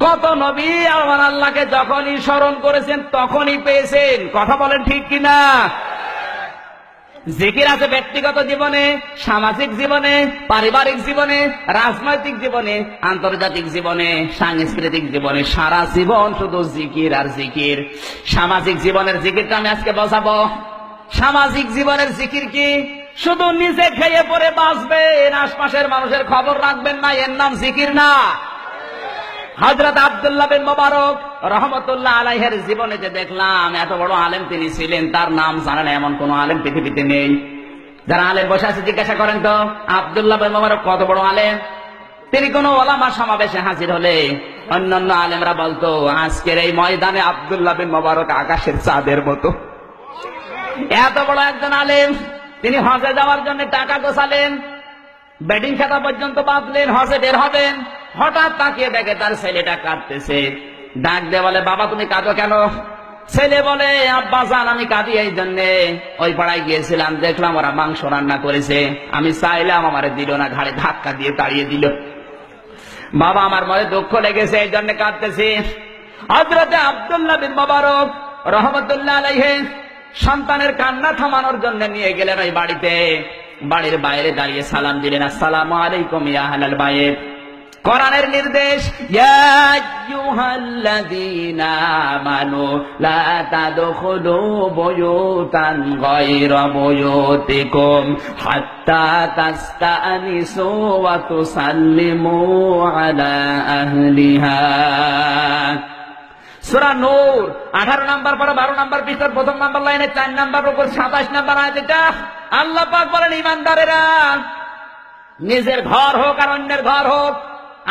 কত নবী আমার আল্লাহকে যখনই স্মরণ করেছেন তখনই পেয়েছেন। কথা বলেন ঠিক কিনা? জিকির আছে ব্যক্তিগত জীবনে, সামাজিক জীবনে, পারিবারিক জীবনে, রাজনৈতিক জীবনে, আন্তর্জাতিক জীবনে, সাংস্কৃতিক জীবনে, সারা জীবন শুধু জিকির আর জিকির। সামাজিক জীবনের জিকিরটা আমি আজকে বোঝাবো। সামাজিক জীবনের জিকির কি? শুধু নিজে খেয়ে পরে বাঁচবেন, আশপাশের মানুষের খবর রাখবেন না, এর নাম জিকির না। হযরত আব্দুল্লাহ বিন মুবারক রহমতুল্লাহ আলাইহির জীবনে যে দেখলাম এত বড় আলেম তিনি ছিলেন, তার নাম জানেন এমন কোন আলেম পৃথিবীতে নেই। যারা আলেম বসে আছে জিজ্ঞাসা করেন তো আব্দুল্লাহ বিন মুবারক কত বড় আলেম। তিনি কোন ওলামা সমাবেশে হাজির হলে অন্যান্য আলেমরা বলতো আজকের এই ময়দানে আব্দুল্লাহ বিন মুবারক আকাশের চাঁদের মতো। এত বড় একজন আলেম। তিনি হজে যাওয়ার জন্য টাকা গোছালেন, বেডিং খাতা পর্যন্ত বাঁধলেন, হজে বের হবেন। হঠাৎ তাকিয়ে দেখে তার ছেলেটা কাঁদতেছে। ডাক দিয়ে বলে, বাবা তুমি কাঁদো কেন? ছেলে বলে, আব্বা জান আমি কাঁদি এই জন্যে, ওই পাড়ায় গিয়েছিলাম, দেখলাম ওরা মাংস রান্না করেছে, আমি চাইলাম আমারে দিল না, ঘাড়ে ধাক্কা দিয়ে তাড়িয়ে দিল। বাবা আমার মনে দুঃখ লেগেছে, এই জন্য কাঁদতেছি। হযরত আব্দুল্লাহ বিন মুবারক রহমতুল্লাহ আলাইহি সন্তানের কান্না থামানোর জন্য নিয়ে গেলেন ওই বাড়িতে। বাড়ির বাইরে দাঁড়িয়ে সালাম দিলেন, আসসালামু আলাইকুম ইয়া আহলাল বাইত। কোরআনের নির্দেশ, ইয়া আইয়ুহাল্লাযীনা আমানু লা তাদখুলু বুয়ুতান গায়রা বুয়ুতিকুম হাত্তা তাস্তানিসু ওয়া তুসাল্লিমু আলা আহলিহা। সূরা নূর 18 নম্বর পরে 12 নম্বর পৃষ্ঠার প্রথম নম্বর লাইনে 4 নম্বর উপর 27 নম্বর আয়াত। এটা আল্লাহ পাক বলেন, ঈমানদারেরা নিজের ঘর হোক আর অন্যের ঘর হোক,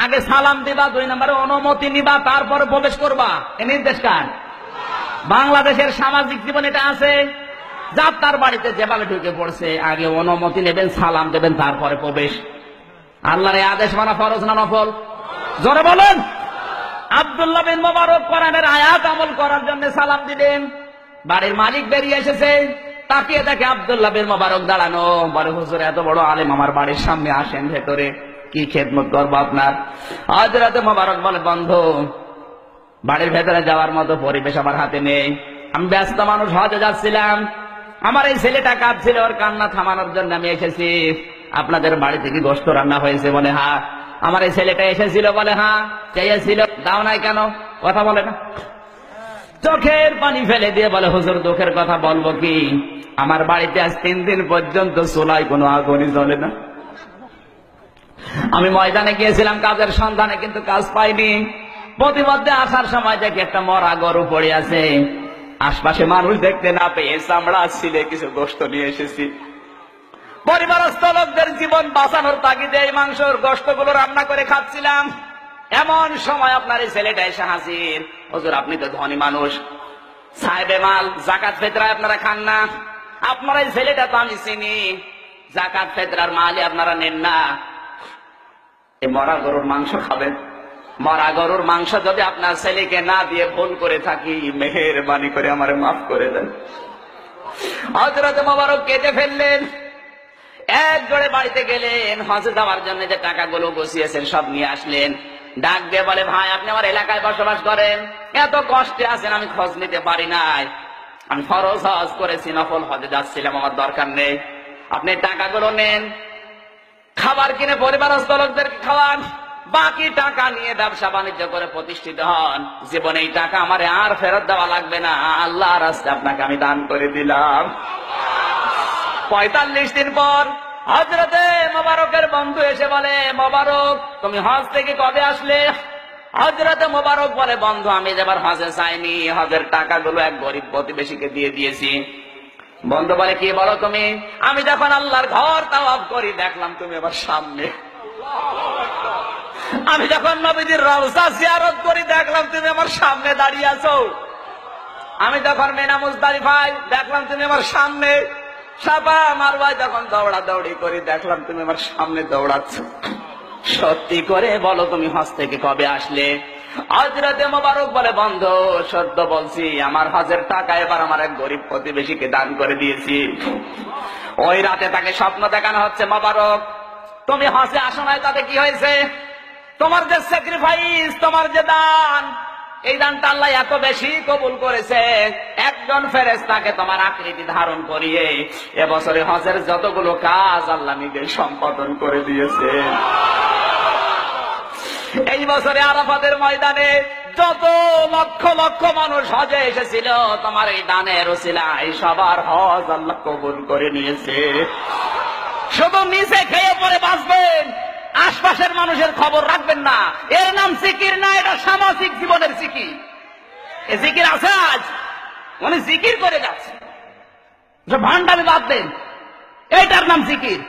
আগে সালাম দিবা, 2 নম্বরে অনুমতি নিবা, তারপরে প্রবেশ করবা। এ নির্দেশ কার? বাংলাদেশের সামাজিক জীবন এটা আছে। যার তার বাড়িতে যেভাবে ঢুকে পড়ছে আগে অনুমতি নেবেন, সালাম দেবেন, তারপরে প্রবেশ। আল্লাহর এই আদেশ মানা ফরজ না নফল? জোরে বলেন। আব্দুল্লাহ বিন মুবারক কোরআনের আয়াত আমল করার জন্য সালাম দিলেন। বাড়ির মালিক বেরিয়ে এসেছে, তাকিয়ে দেখে আব্দুল্লাহ বিন মুবারক দাঁড়ানো। বলে, হুজুর এত বড় আলেম আমার বাড়ির সামনে, আসেন ভেতরে, কি খেদমত করবো আপনার? হযরত মুবারক বলে, বন্ধু বাড়ির ভেতরে যাওয়ার মতো পরিবেশ আমার হাতে নেই, আমি ব্যস্ত মানুষ, হজে যাচ্ছিলাম, আমার এই ছেলেটা কাঁদছিল, ওর কান্না থামানোর জন্য আমি এসেছি। আপনাদের বাড়িতে কি গোশত রান্না হয়েছে? বলে হ্যাঁ। আমার এই ছেলেটা এসেছিল? বলে হ্যাঁ। চেয়েছিল, দাও নাই কেন? কথা বলে না। চোখের পানি ফেলে দিয়ে বলে, হুজুর দুঃখের কথা বলবো কি, আমার বাড়িতে আজ 3 দিন পর্যন্ত চুলায় কোনো আগুনই জ্বলে না। আমি ময়দানে গিয়েছিলাম কাজের সন্ধানে, কিন্তু কাজ পাইনি। প্রতিমধ্যে আসার সময় দেখি একটা মরা গরু পড়ে আছে, আশপাশে মানুষ দেখতে না পেয়ে চামড়া ছিলে কিছু গোশত নিয়ে এসেছি। পরিবারস্থ লোকদের জীবন বাঁচানোর তাগিদে এই মাংসর গোশতগুলো রান্না করে খাচ্ছিলাম। এমন সময় আপনার এই ছেলেটা এসে হাজির। হুজুর আপনি তো ধনী মানুষ, সাহেবে মাল, যাকাত ফিতরা আপনারা খান না, আপনার এই ছেলেটা তো আমি চিনি, যাকাত ফিতরার মালই আপনারা নেন না, এই মরা গরুর মাংস খাবেন? মরা গরুর মাংস যদি আপনার ছেলেকে না দিয়ে ভুল করে থাকি, মেহেরবানি করে আমারে মাফ করে দেন। হযরত মুবারক কেঁদে ফেললেন। এক জোড়ে বাড়িতে গেলেন, হজে যাওয়ার জন্য যে টাকাগুলো বসিয়েছেন সব নিয়ে আসলেন। ডাক দিয়ে বলে, ভাই আপনি আমার এলাকায় বসবাস করেন, এত কষ্টে আছেন, আমি খোঁজ নিতে পারি নাই, আমি ফরজ হজ করেছি, নফল হজে যাচ্ছিলাম, আমার দরকার নেই, আপনি টাকাগুলো নেন, খাবার কিনে পরিবারস্থ লোকদেরকে খাওয়ান, বাকি টাকা নিয়ে ব্যবসা বাণিজ্য করে প্রতিষ্ঠিত হন। জীবনে এই টাকা আমারে আর ফেরত দেওয়া লাগবে না, আল্লাহর রাস্তায় আপনাকে আমি দান করে দিলাম। 45 দিন পর হযরতে মুবারকের বন্ধু এসে বলে, মুবারক তুমি হজ থেকে কবে আসলে? হযরতে মুবারক বলে, বন্ধু আমি এবার হজে যাইনি, হজের টাকাগুলো এক গরিব প্রতিবেশীকে দিয়ে দিয়েছি। বন্ধু বলে, কি বলো তুমি? আমি যখন আল্লাহর ঘর তাওয়াফ করি দেখলাম তুমি আমার সামনে, আমি যখন নবীজির রওজা জিয়ারত করি দেখলাম তুমি আমার সামনে দাঁড়িয়ে আছো, আমি যখন মিনা মুজদালিফায় দেখলাম তুমি আমার সামনে, সাফা মারওয়ায় যখন দৌড়াদৌড়ি করি দেখলাম তুমি আমার সামনে দৌড়াচ্ছ। সত্যি করে বলো তুমি হজ থেকে কবে আসলে? হযরতে মুবারক বলে, বন্ধু সত্য বলছি, আমার হজের টাকা এবার আমার এক গরিব প্রতিবেশীকে দান করে দিয়েছি। ওই রাতে তাকে স্বপ্ন দেখানো হচ্ছে, মুবারক তুমি হজে আসো নাই, তাতে কি হয়েছে? তোমার যে স্যাক্রিফাইস, তোমার যে দান, এই দানটা আল্লাহ এত বেশি কবুল করেছে, একজন ফেরেশতাকে তোমার আকৃতি ধারণ করিয়ে এবছরে হজের যতগুলো কাজ আল্লাহ নিজে সম্পাদন করে দিয়েছে। এই বছরে আরাফাতের ময়দানে যত লক্ষ লক্ষ মানুষ হজে এসেছিল, তোমার এই দানের ওসিলায় সবার হজ আল্লাহ কবুল করে নিয়েছে। শুধু নিচে খেয়ে পরে বাঁচবেন, আশপাশের মানুষের খবর রাখবেন না। এর নাম জিকির না, এটা সামাজিক জীবনের জিকির। এ জিকির আছে আজ, উনি জিকির করে যাচ্ছে, ভান্ডামি বাদ দেন, এটার নাম জিকির।